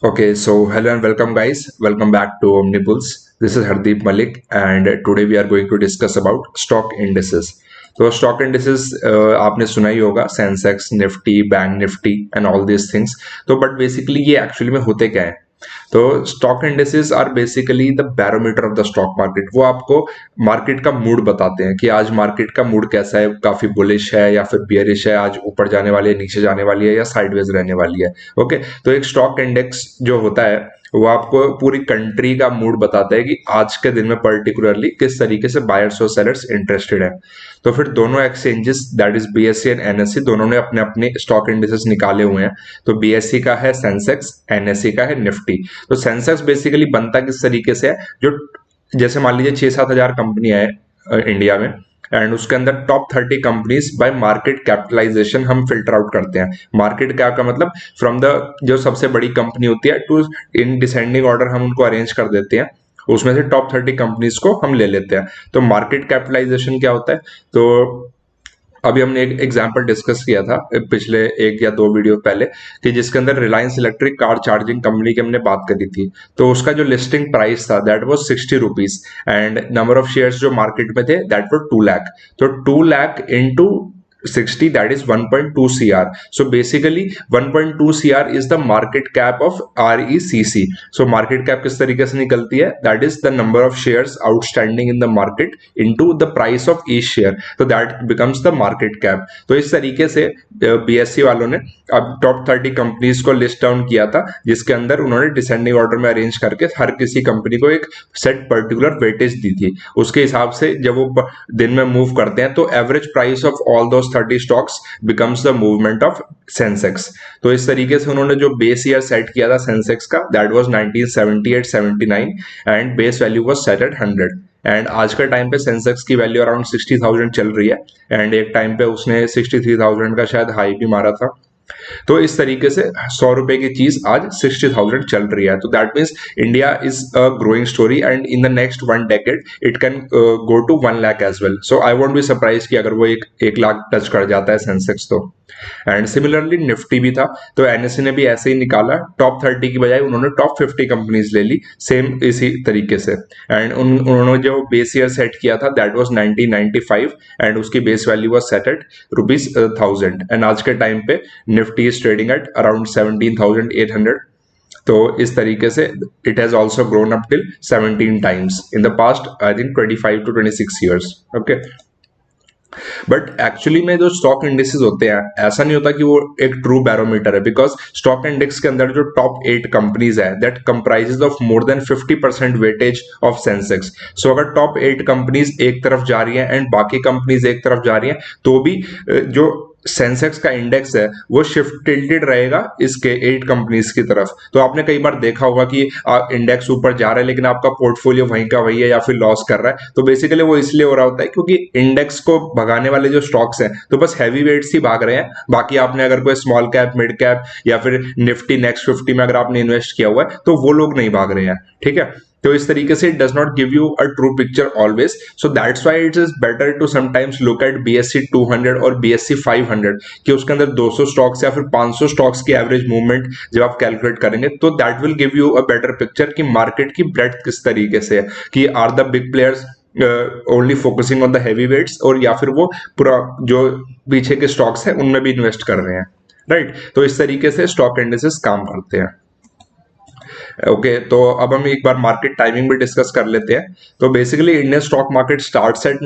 Okay, so hello and welcome, guys. Welcome back to Omnipulse. This is Hardeep Malik, and today we are going to discuss about stock indices. तो stock indices आपने सुना ही होगा, Sensex, Nifty, bank Nifty and all these things. तो but basically ये actually में होते क्या है? तो stock indices are basically the barometer of the stock market. वो आपको मार्केट का मूड बताते हैं कि आज मार्केट का मूड कैसा है, काफी बुलिश है या फिर बियरिश है, आज ऊपर जाने वाली है, नीचे जाने वाली है या साइडवेज रहने वाली है। ओके, तो एक स्टॉक इंडेक्स जो होता है वो आपको पूरी कंट्री का मूड बताता है कि आज के दिन में पर्टिकुलरली किस तरीके से बायर्स और सेलर्स इंटरेस्टेड है। तो फिर दोनों exchanges that is BSc and NSC दोनों ने अपने अपने स्टॉक इंडेसेस निकाले हुए हैं। तो बीएससी का है सेंसेक्स, एनएससी का है निफ्टी। तो सेंसेक्स बेसिकली बनता किस तरीके से है, जो जैसे मान लीजिए 6-7 हजार कंपनियां हैं इंडिया में, एंड उसके अंदर top 30 companies by market capitalization हम फिल्टर आउट करते हैं। मार्केट कैप का मतलब फ्रॉम द जो सबसे बड़ी कंपनी होती है टू इन डिसेंडिंग ऑर्डर हम उनको अरेंज कर देते हैं। उसमें से टॉप 30 कंपनीज को हम ले लेते हैं। तो मार्केट कैपिटलाइजेशन क्या होता है? तो अभी हमने एक एग्जांपल डिस्कस किया था पिछले एक या दो वीडियो पहले, कि जिसके अंदर Reliance electric car charging company की हमने बात करी थी। तो उसका जो लिस्टिंग प्राइस था that was 60 rupees, and number of shares जो मार्केट में थे दैट वर 2 लाख। तो 2 lakh into 60, that is 1.2 CR. So basically 1.2 CR is the market cap of RECC. So market cap किस तरीके से निकलती है? That is the number of shares outstanding in the market into the price of each share. So that becomes the market cap. तो इस तरीके से BSE वालों ने अब टॉप 30 कंपनीज को लिस्ट डाउन किया था, जिसके अंदर उन्होंने डिसेंडिंग ऑर्डर में अरेंज करके हर किसी कंपनी को एक सेट पर्टिकुलर वेटेज दी थी। उसके हिसाब से जब वो दिन में मूव करते हैं तो average price of all those 30 stocks becomes the movement of Sensex. तो इस तरीके से उन्होंने जो बेस ईयर सेट किया था सेंसेक्स का that was 1978-79, and base value was set at 100। एंड आज के टाइम पे सेंसेक्स की वैल्यू अराउंड 60,000 चल रही है, एंड एक टाइम पे उसने 63,000 का शायद हाई भी मारा था। तो इस तरीके से 100 रुपए की चीज आज 60,000 चल रही है। तो that means India is a growing story, and in the next 1 decade it can go to 1 lakh as well. So I won't be surprise कि अगर वो एक लाख टच कर जाता है सेंसेक्स तो। एंड सिमिलरली निफ्टी भी था। तो एनएससी ने भी ऐसे ही निकाला, टॉप 30 की बजाय उन्होंने टॉप 50 कंपनीज ले ली सेम इसी तरीके से। एंड उन्होंने जो बेस ईयर सेट किया था दैट वाज 1995, एंड उसकी base value was set at ₹1000। And आज के टाइम पे Nifty is trading at around 17,800। तो इस तरीके से it has also grown up till 17 times in the past I think 25 to 26 years. Okay, but actually में जो स्टॉक इंडेक्सेस होते हैं ऐसा नहीं होता कि वो एक ट्रू बैरोमीटर है, बिकॉज स्टॉक इंडेक्स के अंदर जो टॉप 8 कंपनीज है that comprises of more than 50% weightage of Sensex. So अगर टॉप 8 कंपनीज एक तरफ जा रही है एंड बाकी कंपनीज एक तरफ जा रही हैं, तो भी जो सेंसेक्स का इंडेक्स है वो शिफ्ट टिल्टेड रहेगा इसके 8 कंपनीज की तरफ। तो आपने कई बार देखा होगा कि इंडेक्स ऊपर जा रहा है लेकिन आपका पोर्टफोलियो वहीं का वही है या फिर लॉस कर रहा है। तो बेसिकली वो इसलिए हो रहा होता है क्योंकि इंडेक्स को भगाने वाले जो स्टॉक्स हैं तो बस हैवी वेट्स ही भाग रहे हैं। बाकी आपने अगर कोई स्मॉल कैप, मिड कैप या फिर निफ्टी नेक्स्ट 50 में अगर आपने इन्वेस्ट किया हुआ है तो वो लोग नहीं भाग रहे हैं। ठीक है, तो इस तरीके से it does not give you a true picture always. So that's why it is better to sometimes look at BSC 200 और बीएससी 500 कि उसके अंदर 200 स्टॉक्स या फिर 500 स्टॉक्स की एवरेज मूवमेंट जब आप कैलकुलेट करेंगे तो that will give you a better picture कि मार्केट की ब्रेड्थ किस तरीके से है, कि are the big players only focusing on the heavy weights, और या फिर वो पूरा जो पीछे के स्टॉक्स है उनमें भी इन्वेस्ट कर रहे हैं। राइट, तो इस तरीके से स्टॉक इंडेक्सेस काम करते हैं। ओके, तो अब हम एक बार मार्केट टाइमिंग भी डिस्कस कर लेते हैं। तो basically Indian stock market starts at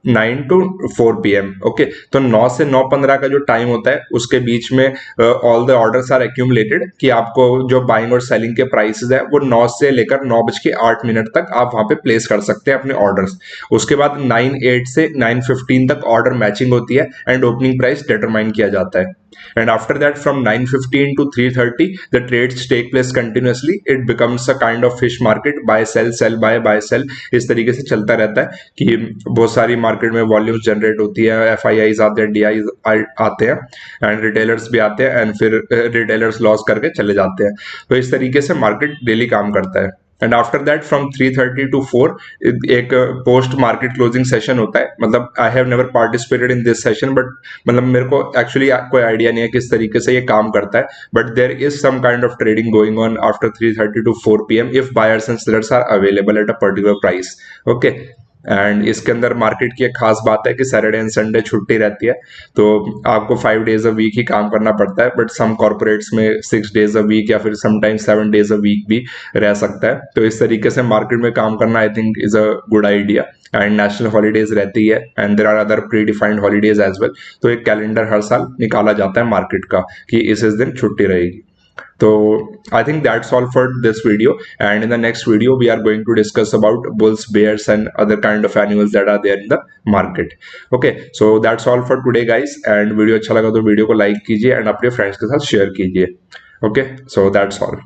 9 to 4 PM। Okay, तो 9 से 9:15 का जो टाइम होता है उसके बीच में all the orders are accumulated, कि आपको जो बाइंग और सेलिंग के प्राइसेस है वो 9 से लेकर 9:08 तक आप वहां पे प्लेस कर सकते हैं अपने ऑर्डर्स। उसके बाद 9:08 से 9:15 तक ऑर्डर मैचिंग होती है एंड ओपनिंग प्राइस डिटरमाइन किया जाता है। And after that from 9:15 to 3:30 the trades take place continuously. It becomes a kind of fish market, buy sell buy sell। इस तरीके से चलता रहता है कि बहुत सारी मार्केट में वॉल्यूम्स जनरेट होती है, FIIs आते हैं, DIs आते हैं, एंड रिटेलर्स भी आते हैं, एंड फिर रिटेलर्स लॉस करके चले जाते हैं। तो इस तरीके से मार्केट डेली काम करता है। And after that from 3:30 to 4 एक पोस्ट मार्केट क्लोजिंग सेशन होता है. मतलब I have never participated in this session, but मतलब मेरे को एक्चुअली कोई आइडिया नहीं है किस तरीके से ये काम करता है, but there is some kind of trading going on after 3:30 to 4 PM if buyers and sellers are available at a particular price. Okay. And इसके अंदर मार्केट की एक खास बात है कि सैटरडे एंड संडे छुट्टी रहती है, तो आपको 5 days अ वीक ही काम करना पड़ता है, बट सम कॉर्पोरेट्स में 6 days अ वीक या फिर समटाइम्स 7 days अ वीक भी रह सकता है. तो इस तरीके से मार्केट में काम करना I think is a good idea. And national holidays रहती है and there are other predefined holidays as well. तो एक कैलेंडर हर साल निकाला जाता है मार्केट का कि इस दिन छुट्टी रहेगी. So I think that's all for this video, and in the next video we are going to discuss about bulls, bears and other kind of animals that are there in the market. Okay, so that's all for today guys, and video अच्छा लगा तो video को like कीजिए and अपने friends के साथ share कीजिए. Okay, so that's all.